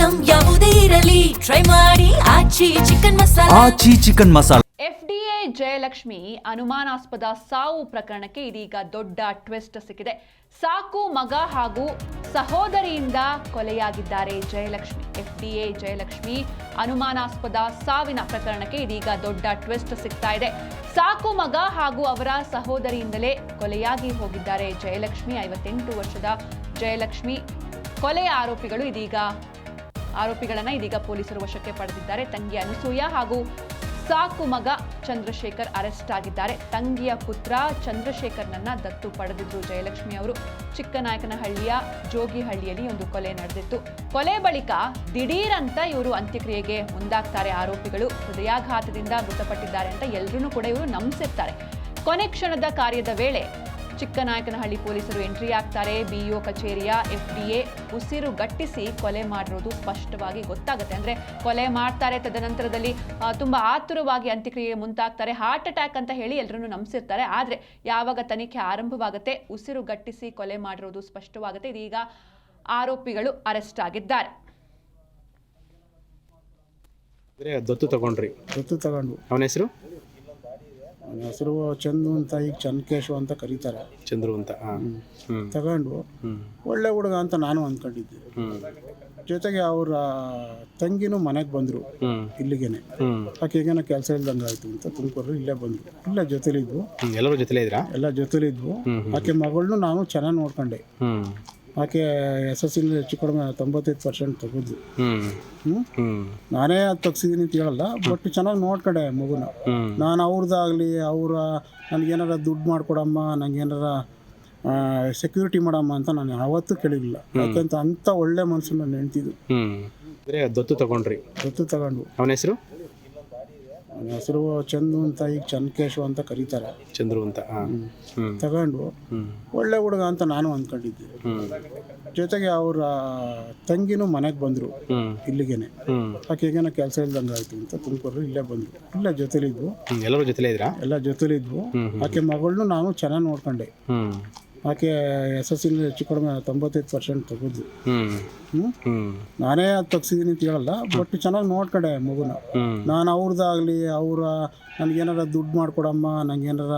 Item ಯಾವುದೇ ಇರಲಿ try ಮಾಡಿ ಆಚಿ ಚಿಕನ್ ಮಸಾಲ. FDA ಜಯಲಕ್ಷ್ಮಿ ಅನುಮಾನಾಸ್ಪದ ಸಾವು ಪ್ರಕರಣಕ್ಕೆ ಇದೀಗ ದೊಡ್ಡ ಟ್ವಿಸ್ಟ್ ಸಿಕ್ಕಿದೆ. ಸಾಕು ಮಗ ಹಾಗೂ ಸಹೋದರಿಯಿಂದ ಕೊಲೆಯಾಗಿದ್ದಾರೆ ಜಯಲಕ್ಷ್ಮಿ. FDA ಜಯಲಕ್ಷ್ಮಿ ಅನುಮಾನಾಸ್ಪದ ಸಾವಿನ ಪ್ರಕರಣಕ್ಕೆ ಇದೀಗ ದೊಡ್ಡ ಟ್ವಿಸ್ಟ್ ಸಿಗ್ತಾ ಇದೆ. ಸಾಕು ಮಗ ಹಾಗೂ ಅವರ ಸಹೋದರಿಯಿಂದಲೇ ಕೊಲೆಯಾಗಿ ಹೋಗಿದ್ದಾರೆ ಜಯಲಕ್ಷ್ಮಿ. 58 ವರ್ಷದ ಜಯಲಕ್ಷ್ಮಿ ಕೊಲೆಯ ಆರೋಪಿಗಳನ್ನ ಇದೀಗ ಪೊಲೀಸರು ವಶಕ್ಕೆ ಪಡೆದಿದ್ದಾರೆ. ತಂಗಿ ಅನಸೂಯ ಹಾಗೂ ಸಾಕು ಮಗ ಚಂದ್ರಶೇಖರ್ ಅರೆಸ್ಟ್ ಆಗಿದ್ದಾರೆ. ತಂಗಿಯ ಪುತ್ರ ಚಂದ್ರಶೇಖರ್ನನ್ನ ದತ್ತು ಪಡೆದಿದ್ರು ಜಯಲಕ್ಷ್ಮಿ ಅವರು. ಚಿಕ್ಕನಾಯಕನಹಳ್ಳಿಯ ಜೋಗಿಹಳ್ಳಿಯಲ್ಲಿ ಒಂದು ಕೊಲೆ ನಡೆದಿತ್ತು. ಕೊಲೆ ಬಳಿಕ ದಿಢೀರಂತ ಇವರು ಅಂತ್ಯಕ್ರಿಯೆಗೆ ಮುಂದಾಗ್ತಾರೆ. ಆರೋಪಿಗಳು ಹೃದಯಾಘಾತದಿಂದ ಮೃತಪಟ್ಟಿದ್ದಾರೆ ಅಂತ ಎಲ್ಲರೂ ಕೂಡ ಇವರು ನಂಬಿಸಿರ್ತಾರೆ. ಕೊನೆ ಕ್ಷಣದ ಕಾರ್ಯದ ವೇಳೆ ಚಿಕ್ಕನಾಯಕನಹಳ್ಳಿ ಪೊಲೀಸರು ಎಂಟ್ರಿ ಆಗ್ತಾರೆ. BO ಕಚೇರಿಯ FDA ಉಸಿರುಗಟ್ಟಿಸಿ ಕೊಲೆ ಮಾಡಿರೋದು ಸ್ಪಷ್ಟವಾಗಿ ಗೊತ್ತಾಗುತ್ತೆ. ಅಂದ್ರೆ ಕೊಲೆ ಮಾಡ್ತಾರೆ, ತದನಂತರದಲ್ಲಿ ತುಂಬಾ ಆತುರವಾಗಿ ಅಂತ್ಯಕ್ರಿಯೆಗೆ ಮುಂದಾಗ್ತಾರೆ. ಹಾರ್ಟ್ ಅಟ್ಯಾಕ್ ಅಂತ ಹೇಳಿ ಎಲ್ಲರನ್ನು ನಂಬಿಸಿರ್ತಾರೆ. ಆದ್ರೆ ಯಾವಾಗ ತನಿಖೆ ಆರಂಭವಾಗುತ್ತೆ, ಉಸಿರುಗಟ್ಟಿಸಿ ಕೊಲೆ ಮಾಡಿರೋದು ಸ್ಪಷ್ಟವಾಗುತ್ತೆ. ಇದೀಗ ಆರೋಪಿಗಳು ಅರೆಸ್ಟ್ ಆಗಿದ್ದಾರೆ. ದತ್ತು ತಗೊಂಡು ಅವನ ಹೆಸರು ಚಂದು ಅಂತ, ಈಗ ಚನ್ಕೇಶು ಅಂತ ಕರೀತಾರೆ. ಚಂದ್ರು ಅಂತ ತಗೊಂಡು ಒಳ್ಳೆ ಹುಡುಗ ಅಂತ ನಾನು ಅಂದ್ಕೊಂಡಿದ್ದೆ. ಜೊತೆಗೆ ಅವರ ತಂಗಿನೂ ಮನೆಗೆ ಬಂದರು ಇಲ್ಲಿಗೇನೆ. ಆಕೆಗೇನೋ ಕೆಲಸ ಇಲ್ದಂಗೆ ಆಯ್ತು ಅಂತ ತುಮಕೂರು ಇಲ್ಲೇ ಬಂದರು. ಇಲ್ಲ ಜೊತೆಲಿದ್ವು, ಎಲ್ಲ ಜೊತೆಲಿದ್ವು. ಆಕೆ ಮಗಳನ್ನೂ ನಾನು ಚೆನ್ನಾಗಿ ನೋಡ್ಕೊಂಡೆ. ಆಕೆ SSLC ಹೆಚ್ಚು ಕಡಿಮೆ 95% ತೆಗೆದ್ಲು. ನಾನೇ ಅದು ತೆಗ್ಸಿದ್ದೀನಿ ಅಂತ ಹೇಳಲ್ಲ, ಬಟ್ ಚೆನ್ನಾಗಿ ನೋಡ್ಕೊಂಡೆ ಮಗುನ. ನಾನು ಅವ್ರದ್ದಾಗಲಿ ನನಗೇನಾರ ದುಡ್ಡು ಮಾಡಿಕೊಡಮ್ಮ, ನನಗೇನಾರ ಸೆಕ್ಯೂರಿಟಿ ಮಾಡಮ್ಮ ಅಂತ ನಾನು ಯಾವತ್ತೂ ಕೇಳಿರಲಿಲ್ಲ. ಯಾಕೆಂತ ಅಂಥ ಒಳ್ಳೆ ಮನುಷ್ಯನ ನಾನು ನೆನ್ತಿದ್ದು. ದತ್ತು ತಗೊಂಡು ಅವನ ಹೆಸರು ಚಂದು ಅಂತ, ಈಗ ಚನ್ಕೇಶು ಅಂತ ಕರೀತಾರೆ. ಚಂದ್ರು ಅಂತ ತಗೊಂಡು ಒಳ್ಳೆ ಹುಡುಗ ಅಂತ ನಾನು ಅಂದ್ಕೊಂಡಿದ್ದೆ. ಜೊತೆಗೆ ಅವರ ತಂಗಿನೂ ಮನೆಗೆ ಬಂದರು ಇಲ್ಲಿಗೇನೆ. ಆಕೆಗೇನೋ ಕೆಲಸ ಇಲ್ದಂಗೆ ಆಯ್ತು ಅಂತ ತುಮಕೂರು ಇಲ್ಲೇ ಬಂದರು. ಇಲ್ಲ ಜೊತೆಲಿದ್ವು, ಎಲ್ಲ ಜೊತೆಲಿದ್ವು. ಆಕೆ ಮಗಳನ್ನೂ ನಾನು ಚೆನ್ನಾಗಿ ನೋಡ್ಕೊಂಡೆ. ಆಕೆ SSLC ಹೆಚ್ಚು ಕಡಿಮೆ 95% ತೆಗೆದ್ಲು. ನಾನೇ ಅದು ತೆಗ್ಸಿದ್ದೀನಿ ಅಂತ ಹೇಳಲ್ಲ, ಬಟ್ ಚೆನ್ನಾಗಿ ನೋಡ್ಕೊಂಡೆ ಮಗುನ. ನಾನು ಅವ್ರದ್ದಾಗಲಿ ನನಗೇನಾರ ದುಡ್ಡು ಮಾಡಿಕೊಡಮ್ಮ, ನನಗೇನಾರ